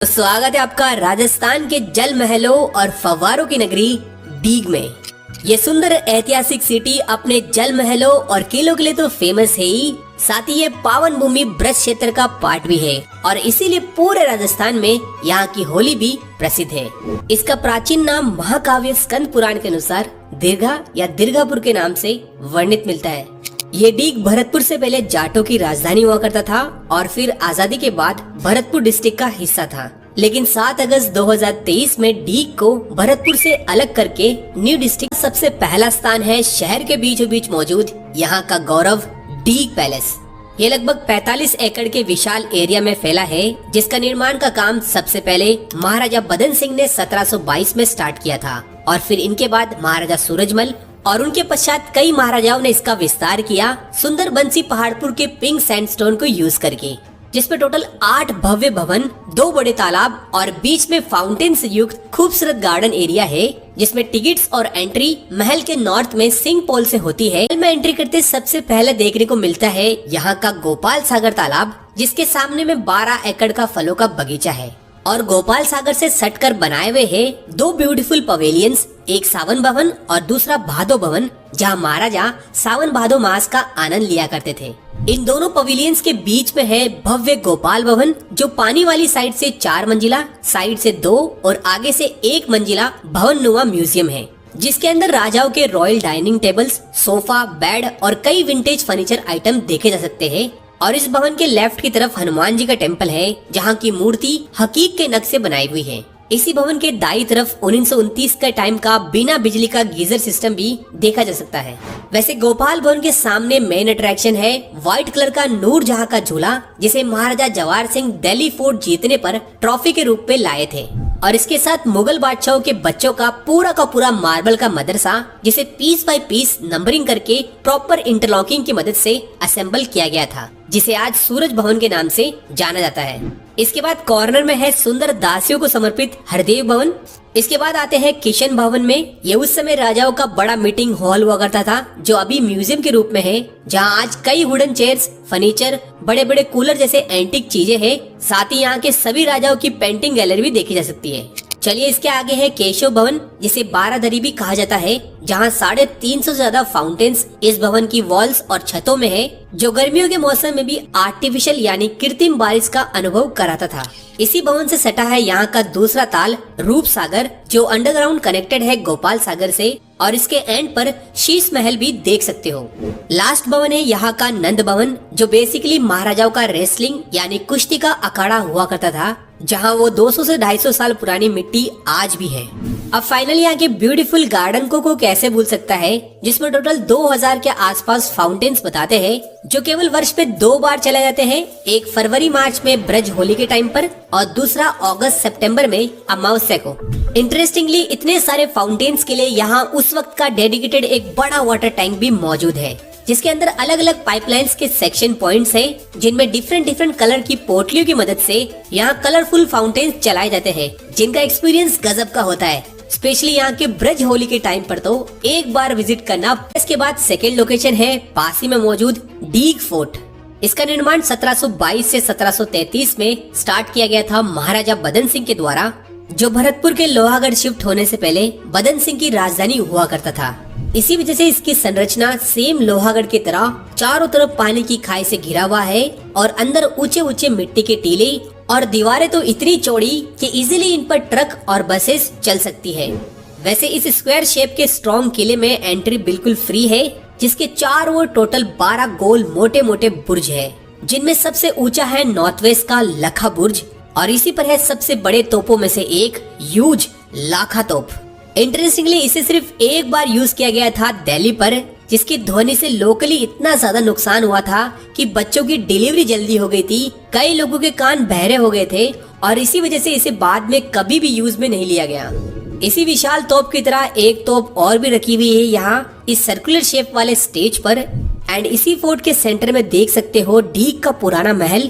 तो स्वागत है आपका राजस्थान के जल महलों और फव्वारों की नगरी डीग में। ये सुंदर ऐतिहासिक सिटी अपने जल महलों और किलों के लिए तो फेमस है ही, साथ ही ये पावन भूमि ब्रज क्षेत्र का पार्ट भी है और इसीलिए पूरे राजस्थान में यहाँ की होली भी प्रसिद्ध है। इसका प्राचीन नाम महाकाव्य स्कंद पुराण के अनुसार दीर्घा या दीर्घापुर के नाम से वर्णित मिलता है। ये डीग भरतपुर से पहले जाटों की राजधानी हुआ करता था और फिर आजादी के बाद भरतपुर डिस्ट्रिक्ट का हिस्सा था, लेकिन 7 अगस्त 2023 में डीग को भरतपुर से अलग करके न्यू डिस्ट्रिक्ट। सबसे पहला स्थान है शहर के बीचों बीच मौजूद यहाँ का गौरव डीग पैलेस। ये लगभग 45 एकड़ के विशाल एरिया में फैला है, जिसका निर्माण का काम सबसे पहले महाराजा बदन सिंह ने 1722 में स्टार्ट किया था और फिर इनके बाद महाराजा सूरजमल और उनके पश्चात कई महाराजाओं ने इसका विस्तार किया सुंदर बंसी पहाड़पुर के पिंक सैंडस्टोन को यूज करके, जिसमें टोटल 8 भव्य भवन, 2 बड़े तालाब और बीच में फाउंटेन से युक्त खूबसूरत गार्डन एरिया है, जिसमें टिकट्स और एंट्री महल के नॉर्थ में सिंह पोल से होती है। महल में एंट्री करते सबसे पहले देखने को मिलता है यहाँ का गोपाल सागर तालाब, जिसके सामने में 12 एकड़ का फलों का बगीचा है और गोपाल सागर से सटकर बनाए हुए हैं 2 ब्यूटीफुल पवेलियंस, एक सावन भवन और दूसरा भादो भवन, जहाँ महाराजा सावन भादो मास का आनंद लिया करते थे। इन दोनों पवेलियंस के बीच में है भव्य गोपाल भवन, जो पानी वाली साइड से 4 मंजिला, साइड से 2 और आगे से 1 मंजिला भवन नुमा म्यूजियम है, जिसके अंदर राजाओं के royal dining tables, sofa, bed और कई विंटेज फर्नीचर आइटम देखे जा सकते हैं। और इस भवन के लेफ्ट की तरफ हनुमान जी का टेम्पल है, जहाँ की मूर्ति हकीक के नक्शे बनाई हुई है। इसी भवन के दाई तरफ 1929 के टाइम का बिना बिजली का गीजर सिस्टम भी देखा जा सकता है। वैसे गोपाल भवन के सामने मेन अट्रैक्शन है व्हाइट कलर का नूरजहां का झूला, जिसे महाराजा जवाहर सिंह दिल्ली फोर्ट जीतने पर ट्रॉफी के रूप में लाए थे। और इसके साथ मुगल बादशाहों के बच्चों का पूरा मार्बल का मदरसा, जिसे पीस बाय पीस नंबरिंग करके प्रॉपर इंटरलॉकिंग की मदद से असेंबल किया गया था, जिसे आज सूरज भवन के नाम से जाना जाता है। इसके बाद कॉर्नर में है सुंदर दासियों को समर्पित हरदेव भवन। इसके बाद आते हैं किशन भवन में। ये उस समय राजाओं का बड़ा मीटिंग हॉल हुआ करता था, जो अभी म्यूजियम के रूप में है, जहां आज कई वुडन चेयर्स, फर्नीचर, बड़े बड़े कूलर जैसे एंटीक चीजें हैं। साथ ही यहाँ के सभी राजाओं की पेंटिंग गैलरी भी देखी जा सकती है। चलिए इसके आगे है केशव भवन, जिसे 12 दरी भी कहा जाता है, जहाँ 350 से ज्यादा फाउंटेन्स इस भवन की वॉल्स और छतों में है, जो गर्मियों के मौसम में भी आर्टिफिशियल यानी कृत्रिम बारिश का अनुभव कराता था। इसी भवन से सटा है यहाँ का दूसरा ताल रूप सागर, जो अंडरग्राउंड कनेक्टेड है गोपाल सागर से, और इसके एंड पर शीश महल भी देख सकते हो। लास्ट भवन है यहाँ का नंद भवन, जो बेसिकली महाराजाओं का रेसलिंग यानी कुश्ती का अखाड़ा हुआ करता था, जहाँ वो 200 से 250 साल पुरानी मिट्टी आज भी है। अब फाइनली यहाँ के ब्यूटीफुल गार्डन को कैसे भूल सकता है, जिसमें टोटल 2000 के आसपास फाउंटेन्स बताते हैं, जो केवल वर्ष में 2 बार चले जाते हैं, एक फरवरी मार्च में ब्रज होली के टाइम पर और दूसरा अगस्त सितंबर में अमावस्या को। इंटरेस्टिंगली इतने सारे फाउंटेन्स के लिए यहाँ उस वक्त का डेडिकेटेड एक बड़ा वाटर टैंक भी मौजूद है, जिसके अंदर अलग अलग पाइपलाइंस के सेक्शन पॉइंट्स हैं, जिनमें डिफरेंट कलर की पोटलियों की मदद से यहाँ कलरफुल फाउंटेन्स चलाए जाते हैं, जिनका एक्सपीरियंस गजब का होता है। स्पेशली यहाँ के ब्रज होली के टाइम पर तो एक बार विजिट करना। इसके बाद सेकेंड लोकेशन है पास ही में मौजूद डीग फोर्ट। इसका निर्माण 1722 से 1733 में स्टार्ट किया गया था महाराजा बदन सिंह के द्वारा, जो भरतपुर के लोहागढ़ शिफ्ट होने से पहले बदन सिंह की राजधानी हुआ करता था। इसी वजह से इसकी संरचना सेम लोहागढ़ की तरह चारों तरफ पानी की खाई से घिरा हुआ है और अंदर ऊंचे मिट्टी के टीले और दीवारें तो इतनी चौड़ी कि इजीली इन पर ट्रक और बसेस चल सकती है। वैसे इस स्क्वायर शेप के स्ट्रॉन्ग किले में एंट्री बिल्कुल फ्री है, जिसके चारों ओर टोटल 12 गोल मोटे बुर्ज है, जिनमें सबसे ऊंचा है नॉर्थ वेस्ट का लखा बुर्ज और इसी पर है सबसे बड़े तोपों में से एक ह्यूज लाखा तोप। इंटरेस्टिंगली इसे सिर्फ एक बार यूज किया गया था दिल्ली पर, जिसकी ध्वनि से लोकली इतना ज्यादा नुकसान हुआ था कि बच्चों की डिलीवरी जल्दी हो गई थी, कई लोगों के कान बहरे हो गए थे और इसी वजह से इसे बाद में कभी भी यूज में नहीं लिया गया। इसी विशाल तोप की तरह एक तोप और भी रखी हुई है यहाँ इस सर्कुलर शेप वाले स्टेज पर। एंड इसी फोर्ट के सेंटर में देख सकते हो डीग का पुराना महल,